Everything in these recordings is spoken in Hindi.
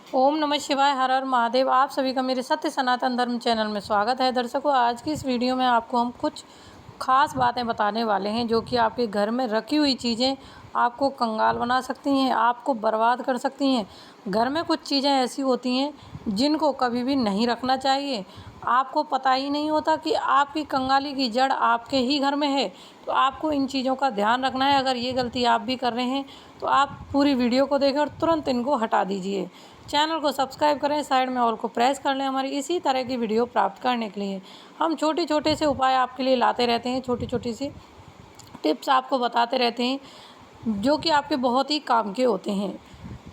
ओम नमः शिवाय। हर हर महादेव। आप सभी का मेरे सत्य सनातन धर्म चैनल में स्वागत है। दर्शकों, आज की इस वीडियो में आपको हम कुछ खास बातें बताने वाले हैं जो कि आपके घर में रखी हुई चीज़ें आपको कंगाल बना सकती हैं, आपको बर्बाद कर सकती हैं। घर में कुछ चीज़ें ऐसी होती हैं जिनको कभी भी नहीं रखना चाहिए। आपको पता ही नहीं होता कि आपकी कंगाली की जड़ आपके ही घर में है, तो आपको इन चीज़ों का ध्यान रखना है। अगर ये गलती आप भी कर रहे हैं तो आप पूरी वीडियो को देखें और तुरंत इनको हटा दीजिए। चैनल को सब्सक्राइब करें, साइड में ऑल को प्रेस कर लें हमारी इसी तरह की वीडियो प्राप्त करने के लिए। हम छोटे छोटे से उपाय आपके लिए लाते रहते हैं, छोटी छोटी सी टिप्स आपको बताते रहते हैं जो कि आपके बहुत ही काम के होते हैं।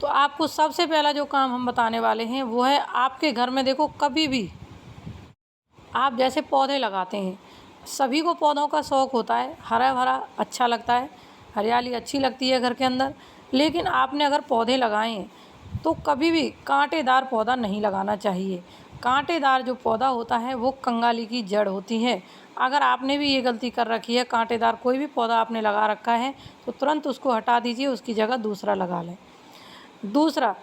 तो आपको सबसे पहला जो काम हम बताने वाले हैं वो है, आपके घर में देखो कभी भी आप जैसे पौधे लगाते हैं, सभी को पौधों का शौक़ होता है, हरा भरा अच्छा लगता है, हरियाली अच्छी लगती है घर के अंदर। लेकिन आपने अगर पौधे लगाए हैं तो कभी भी कांटेदार पौधा नहीं लगाना चाहिए। कांटेदार जो पौधा होता है वो कंगाली की जड़ होती है। अगर आपने भी ये गलती कर रखी है, कांटेदार कोई भी पौधा आपने लगा रखा है तो तुरंत उसको हटा दीजिए, उसकी जगह दूसरा लगा लें। दूसरा,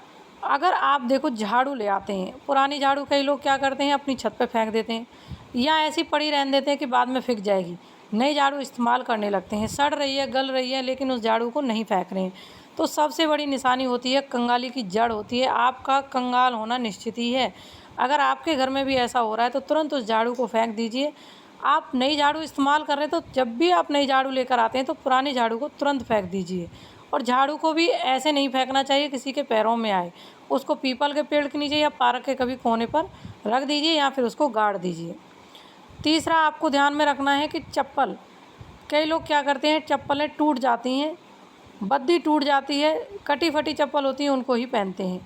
अगर आप देखो झाड़ू ले आते हैं, पुरानी झाड़ू कई लोग क्या करते हैं अपनी छत पे फेंक देते हैं या ऐसी पड़ी रहने देते हैं कि बाद में फेंक जाएगी। नई झाड़ू इस्तेमाल करने लगते हैं, सड़ रही है, गल रही है, लेकिन उस झाड़ू को नहीं फेंक रहे हैं। तो सबसे बड़ी निशानी होती है कंगाली की जड़ होती है, आपका कंगाल होना निश्चित ही है। अगर आपके घर में भी ऐसा हो रहा है तो तुरंत उस झाड़ू को फेंक दीजिए। आप नई झाड़ू इस्तेमाल कर रहे हैं तो जब भी आप नई झाड़ू लेकर आते हैं तो पुरानी झाड़ू को तुरंत फेंक दीजिए। और झाड़ू को भी ऐसे नहीं फेंकना चाहिए किसी के पैरों में आए, उसको पीपल के पेड़ के नीचे या पार्क के कभी कोने पर रख दीजिए या फिर उसको गाड़ दीजिए। तीसरा, आपको ध्यान में रखना है कि चप्पल, कई लोग क्या करते हैं चप्पलें टूट जाती हैं, बद्दी टूट जाती है, कटी फटी चप्पल होती है उनको ही पहनते हैं।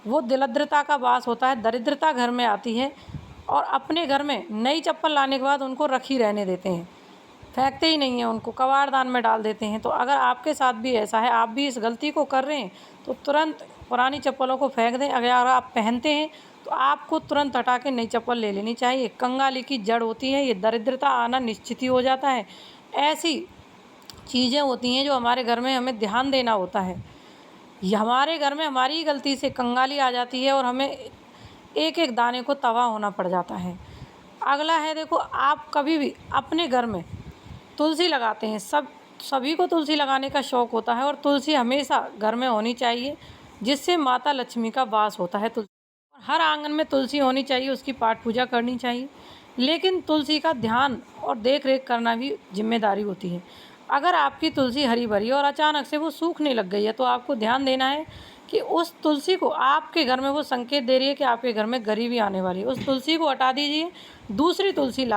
वो दरिद्रता का वास होता है, दरिद्रता घर में आती है और अपने घर में नई चप्पल लाने के बाद उनको रखी रहने देते हैं, फेंकते ही नहीं हैं, उनको कबाड़दान में डाल देते हैं। तो अगर आपके साथ भी ऐसा है, आप भी इस गलती को कर रहे हैं तो तुरंत पुरानी चप्पलों को फेंक दें। अगर आप पहनते हैं तो आपको तुरंत हटा के नई चप्पल ले लेनी चाहिए। कंगाली की जड़ होती है, ये दरिद्रता आना निश्चित ही हो जाता है। ऐसी चीज़ें होती हैं जो हमारे घर में हमें ध्यान देना होता है। ये हमारे घर में हमारी ही गलती से कंगाली आ जाती है और हमें एक एक दाने को तबाह होना पड़ जाता है। अगला है, देखो आप कभी भी अपने घर में तुलसी लगाते हैं, सभी को तुलसी लगाने का शौक़ होता है और तुलसी हमेशा घर में होनी चाहिए, जिससे माता लक्ष्मी का वास होता है। तुलसी हर आंगन में तुलसी होनी चाहिए, उसकी पाठ पूजा करनी चाहिए। लेकिन तुलसी का ध्यान और देख रेख करना भी जिम्मेदारी होती है। अगर आपकी तुलसी हरी भरी और अचानक से वो सूखने लग गई है तो आपको ध्यान देना है कि उस तुलसी को, आपके घर में वो संकेत दे रही है कि आपके घर में गरीबी आने वाली है, उस तुलसी को हटा दीजिए, दूसरी तुलसी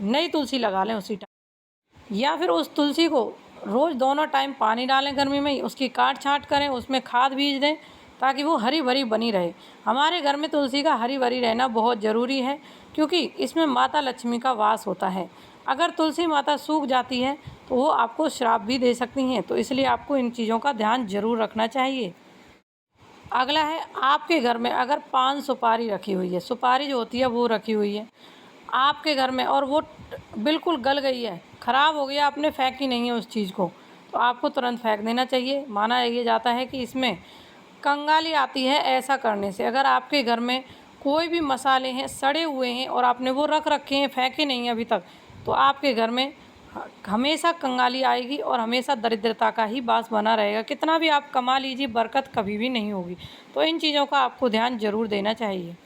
नई तुलसी लगा लें उसी टाइम। या फिर उस तुलसी को रोज़ दोनों टाइम पानी डालें, गर्मी में उसकी काट छाँट करें, उसमें खाद बीज दें ताकि वो हरी भरी बनी रहे। हमारे घर में तुलसी का हरी भरी रहना बहुत ज़रूरी है क्योंकि इसमें माता लक्ष्मी का वास होता है। अगर तुलसी माता सूख जाती है तो वो आपको श्राप भी दे सकती हैं, तो इसलिए आपको इन चीज़ों का ध्यान ज़रूर रखना चाहिए। अगला है, आपके घर में अगर पान सुपारी रखी हुई है, सुपारी जो होती है वो रखी हुई है आपके घर में और वो बिल्कुल गल गई है, ख़राब हो गया, आपने फेंकी नहीं है उस चीज़ को, तो आपको तुरंत फेंक देना चाहिए। माना ये जाता है कि इसमें कंगाली आती है ऐसा करने से। अगर आपके घर में कोई भी मसाले हैं सड़े हुए हैं और आपने वो रख रखे हैं, फेंके नहीं अभी तक, तो आपके घर में हमेशा कंगाली आएगी और हमेशा दरिद्रता का ही वास बना रहेगा। कितना भी आप कमा लीजिए, बरकत कभी भी नहीं होगी। तो इन चीज़ों का आपको ध्यान ज़रूर देना चाहिए।